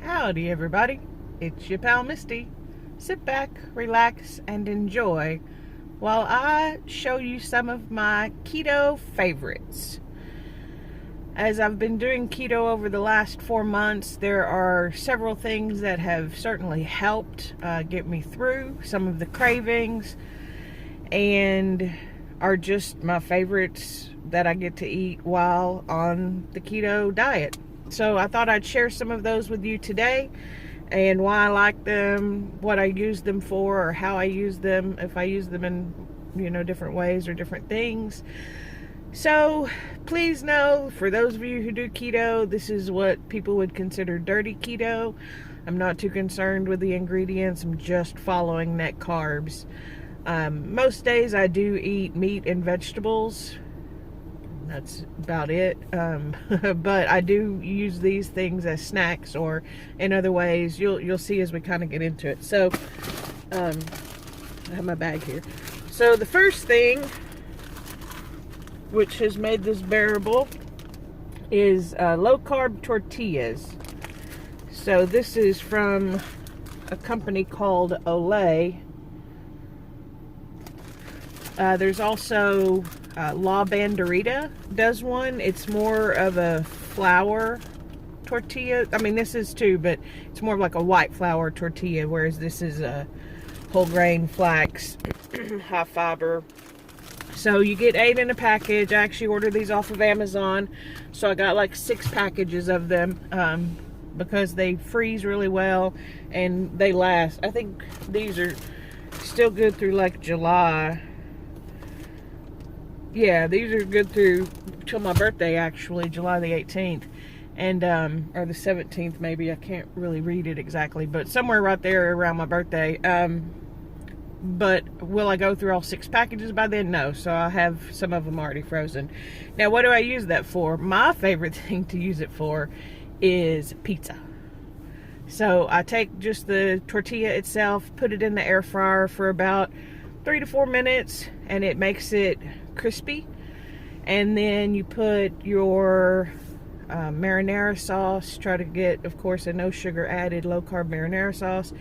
Howdy everybody, it's your pal Misty. Sit back, relax, and enjoy while I show you some of my keto favorites. As I've been doing keto over the last 4 months, there are several things that have certainly helped get me through some of the cravings and are just my favorites that I get to eat while on the keto diet. So I thought I'd share some of those with you today and why I like them, what I use them for, or how I use them, if I use them in, different ways or different things. So please know, for those of you who do keto, this is what people would consider dirty keto. I'm not too concerned with the ingredients. I'm just following net carbs. Most days I do eat meat and vegetables. That's about it. But I do use these things as snacks or in other ways. You'll see as we kind of get into it. So I have my bag here. So the first thing, which has made this bearable, is low carb tortillas. So this is from a company called Olay. There's also La Banderita does one. It's more of a flour tortilla. I mean, this is too, but it's more of like a white flour tortilla, whereas this is a whole grain flax, high fiber. So you get 8 in a package. I actually ordered these off of Amazon, so I got like 6 packages of them because they freeze really well and they last. I think these are still good through like July. Yeah, these are good through till my birthday, actually, July the 18th, and or the 17th maybe. I can't really read it exactly, but somewhere right there around my birthday. But will I go through all 6 packages by then? No, so I have some of them already frozen. Now, what do I use that for? My favorite thing to use it for is pizza. So I take just the tortilla itself, put it in the air fryer for about 3 to 4 minutes, and it makes it crispy. And then you put your marinara sauce. Try to get, of course, a no sugar added low carb marinara sauce.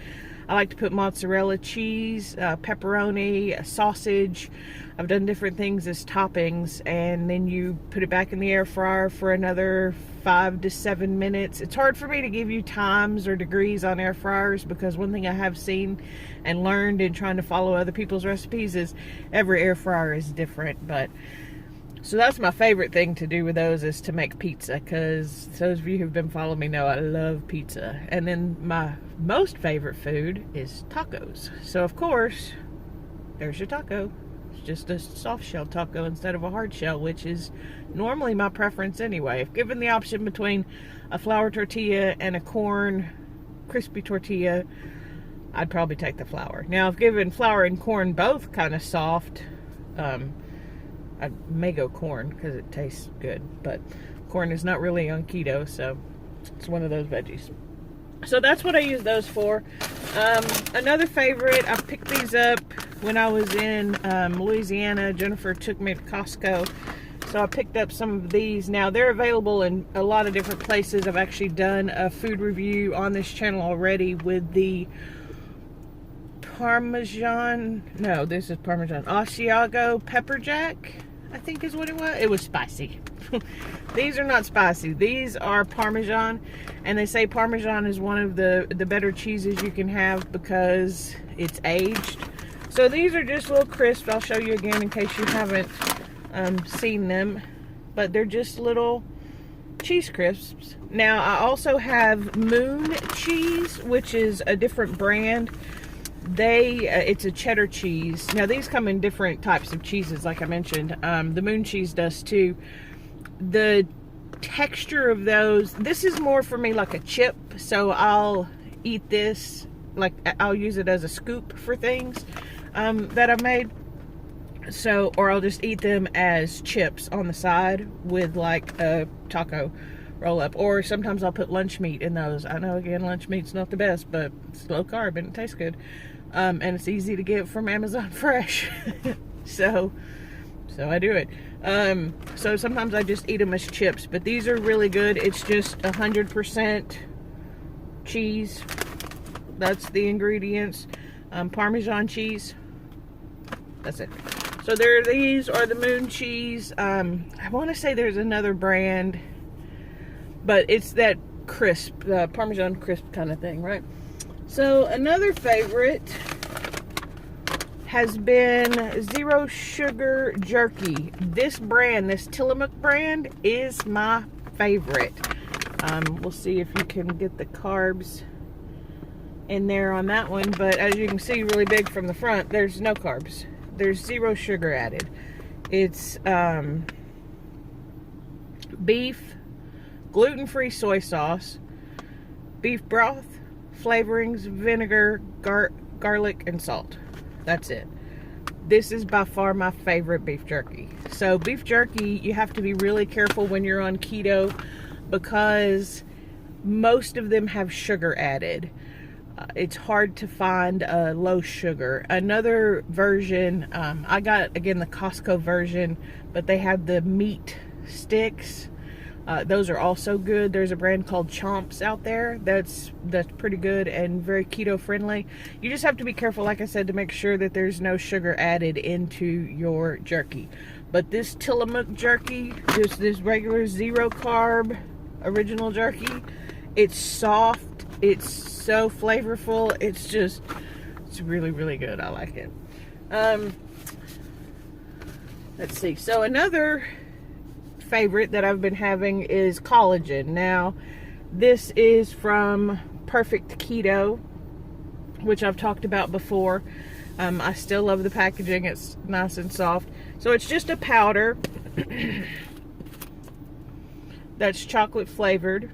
I like to put mozzarella cheese, pepperoni, sausage. I've done different things as toppings, and then you put it back in the air fryer for another 5 to 7 minutes. It's hard for me to give you times or degrees on air fryers, because one thing I have seen and learned in trying to follow other people's recipes is every air fryer is different. But so that's my favorite thing to do with those, is to make pizza, because those of you who've been following me know I love pizza. And then my most favorite food is tacos. So of course, there's your taco. It's just a soft shell taco instead of a hard shell, which is normally my preference anyway. If given the option between a flour tortilla and a corn crispy tortilla, I'd probably take the flour. Now, if given flour and corn both kind of soft, I may go corn because it tastes good, but corn is not really on keto, so it's one of those veggies. So that's what I use those for. Another favorite, I picked these up when I was in Louisiana. Jennifer took me to Costco, so I picked up some of these. Now, they're available in a lot of different places. I've actually done a food review on this channel already with the Parmesan, no, this is Parmesan, Asiago pepper jack, I think is what it was. It was spicy. These are not spicy. These are Parmesan, and they say Parmesan is one of the better cheeses you can have because it's aged. So these are just little crisps. I'll show you again in case you haven't seen them, but they're just little cheese crisps. Now, I also have Moon cheese, which is a different brand. It's a cheddar cheese. Now, these come in different types of cheeses, like I mentioned. The Moon cheese does too. The texture of those, this is more for me like a chip, so I'll eat this, like I'll use it as a scoop for things that I've made. So, or I'll just eat them as chips on the side with like a taco roll up, or sometimes I'll put lunch meat in those. I know, again, lunch meat's not the best, but it's low carb and it tastes good. And it's easy to get from Amazon fresh. so I do it. So sometimes I just eat them as chips, but these are really good. It's just 100% cheese. That's the ingredients. Parmesan cheese. That's it. So these are the moon cheese. I want to say there's another brand, but it's that crisp, Parmesan crisp kind of thing, right? So another favorite has been Zero Sugar Jerky. This brand, this Tillamook brand, is my favorite. We'll see if you can get the carbs in there on that one, but as you can see really big from the front, there's no carbs. There's zero sugar added. It's beef, gluten-free soy sauce, beef broth, flavorings, vinegar, garlic, and salt. That's it. This is by far my favorite beef jerky. So beef jerky, you have to be really careful when you're on keto because most of them have sugar added. It's hard to find low sugar. Another version, I got, again, the Costco version, but they have the meat sticks. Those are also good. There's a brand called Chomps out there that's pretty good and very keto friendly. You just have to be careful, like I said, to make sure that there's no sugar added into your jerky. But this Tillamook jerky, just this regular zero carb original jerky, it's soft. It's so flavorful. It's really, really good. I like it. Let's see. So another favorite that I've been having is Collagen. Now, this is from Perfect Keto, which I've talked about before. I still love the packaging. It's nice and soft. So it's just a powder that's chocolate flavored.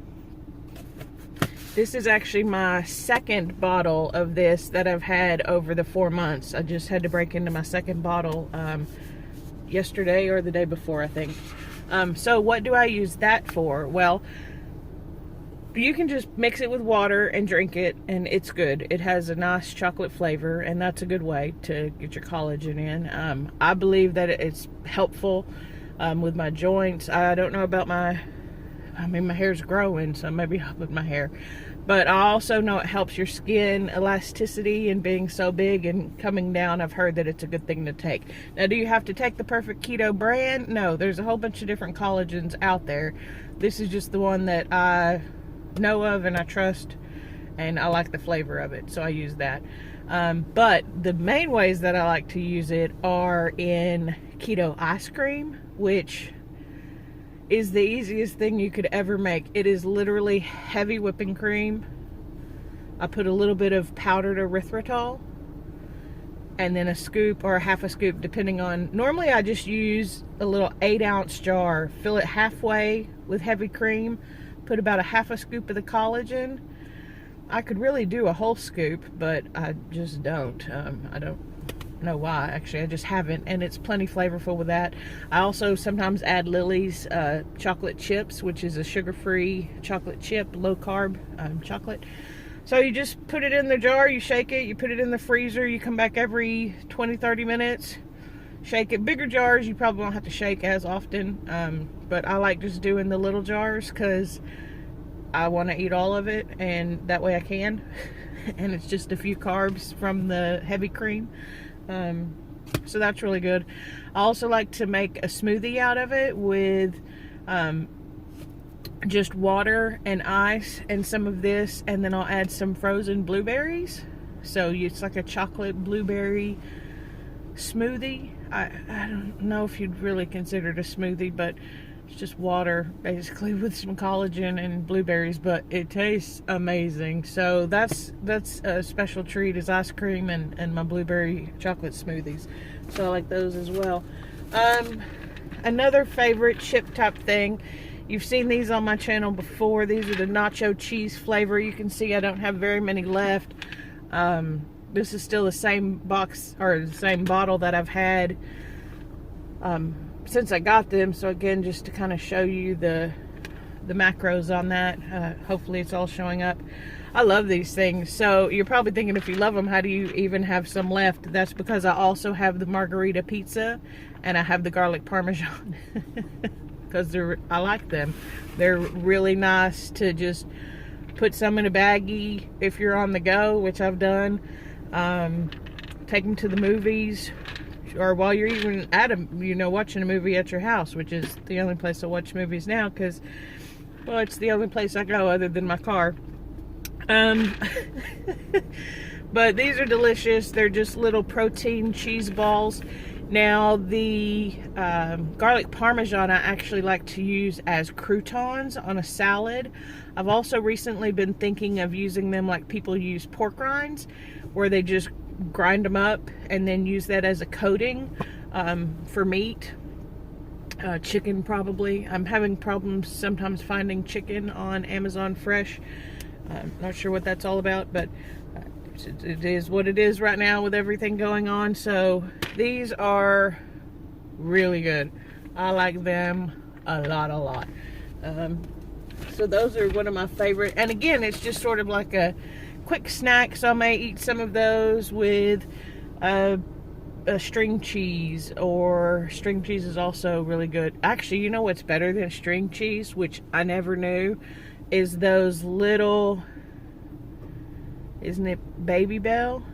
This is actually my second bottle of this that I've had over the 4 months. I just had to break into my second bottle yesterday or the day before, I think. So what do I use that for? Well, you can just mix it with water and drink it, and it's good. It has a nice chocolate flavor, and that's a good way to get your collagen in. I believe that it's helpful with my joints. I don't know about my hair's growing, so maybe help with my hair. But I also know it helps your skin elasticity and being so big and coming down. I've heard that it's a good thing to take. Now, do you have to take the Perfect Keto brand? No, there's a whole bunch of different collagens out there. This is just the one that I know of and I trust, and I like the flavor of it, so I use that. But the main ways that I like to use it are in Quito Ice Cream, which is the easiest thing you could ever make. It is literally heavy whipping cream. I put a little bit of powdered erythritol and then a scoop or a half a scoop, depending on. Normally I just use a little 8-ounce jar, fill it halfway with heavy cream, put about a half a scoop of the collagen. I could really do a whole scoop, but I just don't. I don't know why, actually. I just haven't, and it's plenty flavorful with that. I also sometimes add Lily's chocolate chips, which is a sugar-free chocolate chip, low-carb chocolate. So you just put it in the jar, you shake it, you put it in the freezer, you come back every 20-30 minutes, shake it. Bigger jars, you probably won't have to shake as often, but I like just doing the little jars because I want to eat all of it, and that way I can. And it's just a few carbs from the heavy cream. So that's really good. I also like to make a smoothie out of it with just water and ice and some of this, and then I'll add some frozen blueberries. So it's like a chocolate blueberry smoothie. I don't know if you'd really consider it a smoothie, but it's just water basically with some collagen and blueberries, but it tastes amazing. So that's a special treat, is ice cream and my blueberry chocolate smoothies. So I like those as well. Another favorite chip type thing, you've seen these on my channel before. These are the nacho cheese flavor. You can see I don't have very many left. This is still the same box or the same bottle that I've had since I got them. So again, just to kind of show you the macros on that. Hopefully it's all showing up. I love these things. So you're probably thinking, if you love them, how do you even have some left? That's because I also have the margarita pizza and I have the garlic parmesan because I like them. They're really nice to just Put some in a baggie if you're on the go, which I've done. Take them to the movies, or while you're even at a, watching a movie at your house, which is the only place I watch movies now, because, well, it's the only place I go other than my car. But these are delicious. They're just little protein cheese balls. Now, the garlic Parmesan I actually like to use as croutons on a salad. I've also recently been thinking of using them like people use pork rinds, where they just grind them up and then use that as a coating for meat. Chicken, probably. I'm having problems sometimes finding chicken on Amazon Fresh. Not sure what that's all about, but it is what it is right now with everything going on. So these are really good. I like them a lot. So those are one of my favorite. And again, it's just sort of like a quick snack. So I may eat some of those with a string cheese, or string cheese is also really good. Actually, you know what's better than string cheese, which I never knew, is those little, isn't it Baby Bell,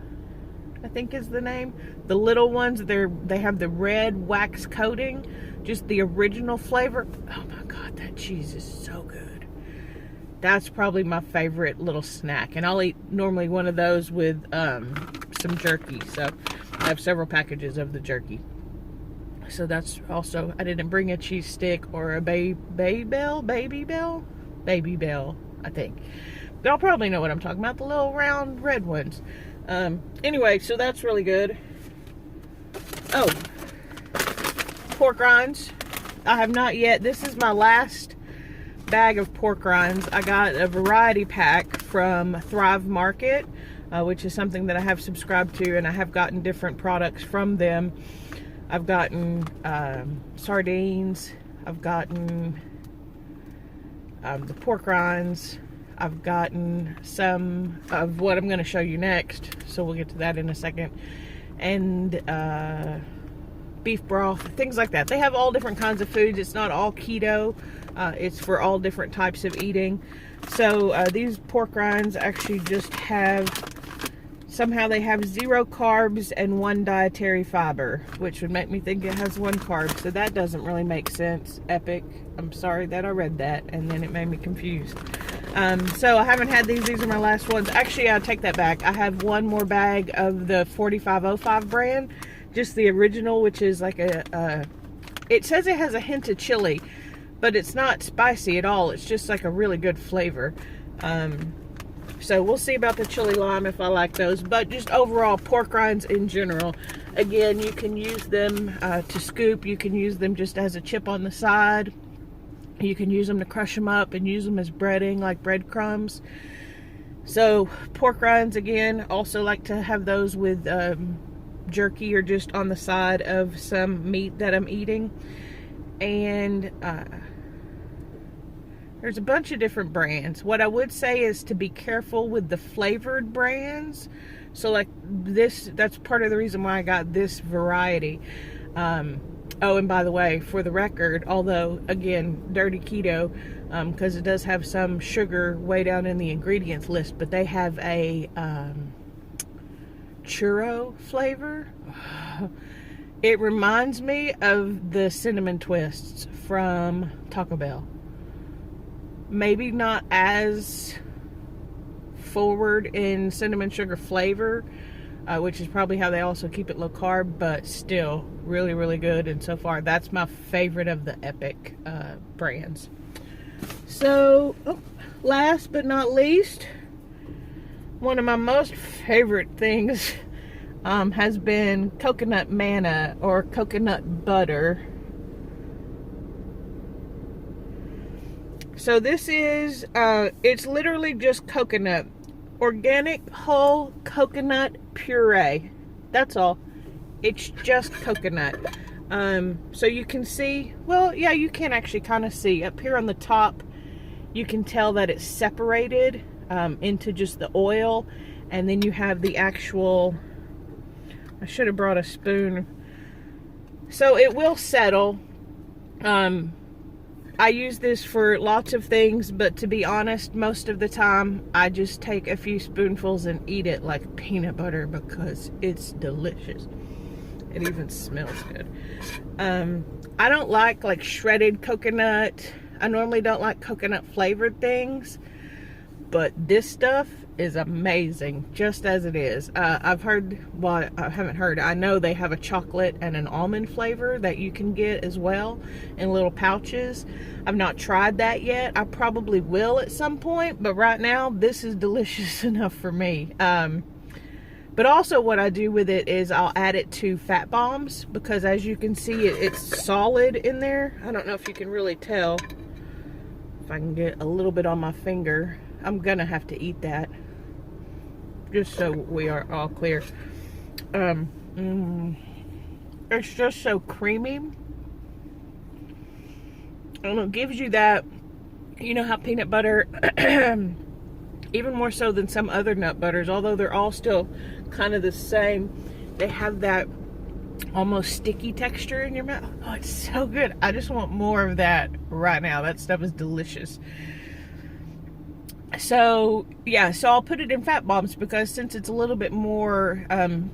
I think is the name? The little ones, they have the red wax coating, just the original flavor. Oh my God, that cheese is so good. That's probably my favorite little snack. And I'll eat normally one of those with some jerky. So I have several packages of the jerky. So that's also, I didn't bring a cheese stick or a Baby Bell, I think. Y'all probably know what I'm talking about, the little round red ones. Anyway, so that's really good. Oh, pork rinds. I have not yet. This is my last bag of pork rinds. I got a variety pack from Thrive Market, which is something that I have subscribed to, and I have gotten different products from them. I've gotten sardines. I've gotten the pork rinds. I've gotten some of what I'm going to show you next, so we'll get to that in a second. And beef broth, things like that. They have all different kinds of foods. It's not all keto. It's for all different types of eating. So these pork rinds actually just have, somehow they have 0 carbs and 1 dietary fiber, which would make me think it has 1 carb. So that doesn't really make sense. Epic. I'm sorry that I read that and then it made me confused. So I haven't had these. These are my last ones. Actually, I'll take that back. I have one more bag of the 4505 brand, just the original, which is like it says it has a hint of chili, but it's not spicy at all. It's just like a really good flavor. So we'll see about the chili lime if I like those. But just overall, pork rinds in general. Again, you can use them to scoop. You can use them just as a chip on the side. You can use them to crush them up and use them as breading, like breadcrumbs. So pork rinds, again, also like to have those with jerky or just on the side of some meat that I'm eating. And there's a bunch of different brands. What I would say is to be careful with the flavored brands. So like this, that's part of the reason why I got this variety. Oh, and by the way, for the record, although, again, dirty keto, because it does have some sugar way down in the ingredients list, but they have a churro flavor. It reminds me of the cinnamon twists from Taco Bell. Maybe not as forward in cinnamon sugar flavor, which is probably how they also keep it low carb, but still really, really good. And so far, that's my favorite of the Epic brands. So, last but not least, one of my most favorite things has been coconut manna or coconut butter. So this is, it's literally just coconut. Organic whole coconut puree. That's all. It's just coconut. So you can see, well, yeah, you can actually kind of see up here on the top. You can tell that it's separated into just the oil, and then you have the actual, I should have brought a spoon. So it will settle. I use this for lots of things, but to be honest, most of the time I just take a few spoonfuls and eat it like peanut butter because it's delicious. It even smells good. I don't like shredded coconut. I normally don't like coconut flavored things, but this stuff is amazing just as it is. I've heard, well, I haven't heard, I know they have a chocolate and an almond flavor that you can get as well in little pouches. I've not tried that yet. I probably will at some point, but right now this is delicious enough for me. But also what I do with it is I'll add it to fat bombs, because as you can see, it's solid in there. I don't know if you can really tell. If I can get a little bit on my finger, I'm gonna have to eat that just so we are all clear. It's just so creamy, and it gives you that, you know how peanut butter even more so than some other nut butters, although they're all still kind of the same, they have that almost sticky texture in your mouth. Oh, it's so good. I just want more of that right now. That stuff is delicious. So yeah, so I'll put it in fat bombs because since it's a little bit more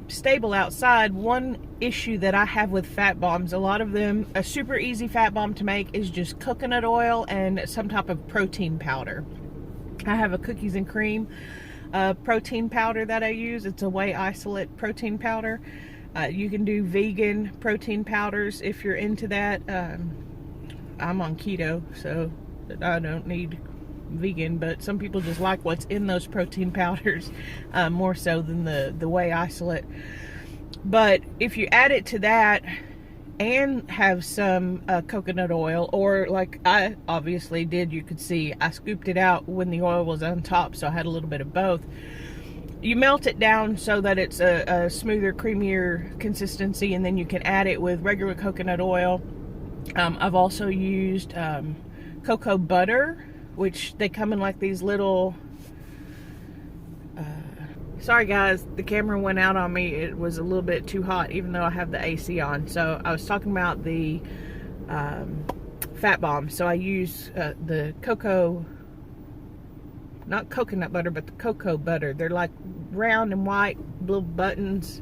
stable outside. One issue that I have with fat bombs, a lot of them, a super easy fat bomb to make is just coconut oil and some type of protein powder. I have a cookies and cream protein powder that I use. It's a whey isolate protein powder. You can do vegan protein powders if you're into that. I'm on keto, so I don't need vegan, but some people just like what's in those protein powders more so than the whey isolate. But if you add it to that and have some coconut oil, or like I obviously did, you could see I scooped it out when the oil was on top, so I had a little bit of both. You melt it down so that it's a smoother, creamier consistency, and then you can add it with regular coconut oil. I've also used cocoa butter, which they come in like these little, sorry guys, the camera went out on me. It was a little bit too hot even though I have the AC on. So I was talking about the fat bomb. So I use the cocoa, not coconut butter, but the cocoa butter. They're like round and white little buttons.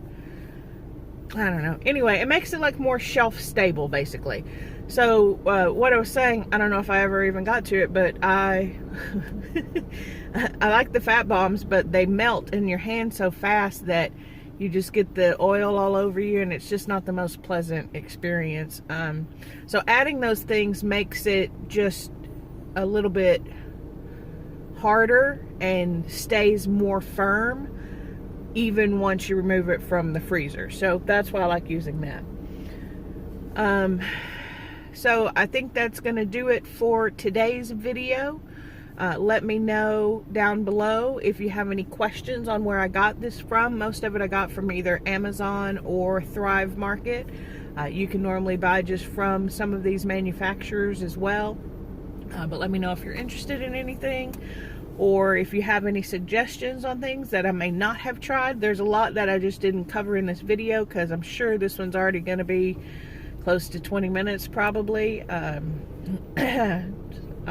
I don't know. Anyway, it makes it like more shelf stable basically. So what I was saying, I don't know if I ever even got to it, but I like the fat bombs, but they melt in your hand so fast that you just get the oil all over you, and it's just not the most pleasant experience. So adding those things makes it just a little bit harder and stays more firm even once you remove it from the freezer. So that's why I like using that. So I think that's going to do it for today's video. Let me know down below if you have any questions on where I got this from. Most of it I got from either Amazon or Thrive Market. You can normally buy just from some of these manufacturers as well. But let me know if you're interested in anything, or if you have any suggestions on things that I may not have tried. There's a lot that I just didn't cover in this video because I'm sure this one's already going to be close to 20 minutes probably. I'm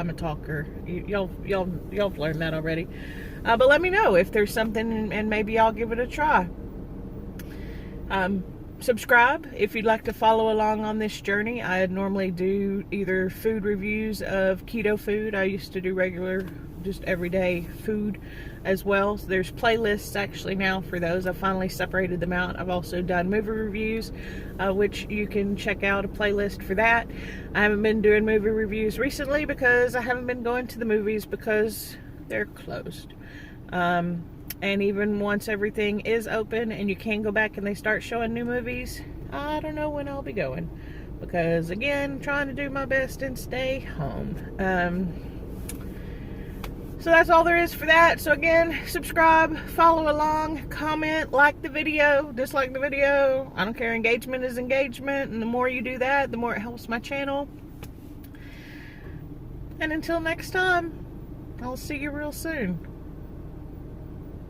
a talker. Y'all have learned that already. But let me know if there's something, and maybe I'll give it a try. Subscribe if you'd like to follow along on this journey. I normally do either food reviews of keto food. I used to do regular, just everyday food as well. So there's playlists actually now for those. I've finally separated them out. I've also done movie reviews, which you can check out a playlist for that. I haven't been doing movie reviews recently because I haven't been going to the movies because they're closed. And even once everything is open and you can go back and they start showing new movies, I don't know when I'll be going, because again, trying to do my best and stay home. So that's all there is for that. So again, subscribe, follow along, comment, like the video, dislike the video. I don't care. Engagement is engagement, and the more you do that, the more it helps my channel. And until next time, I'll see you real soon.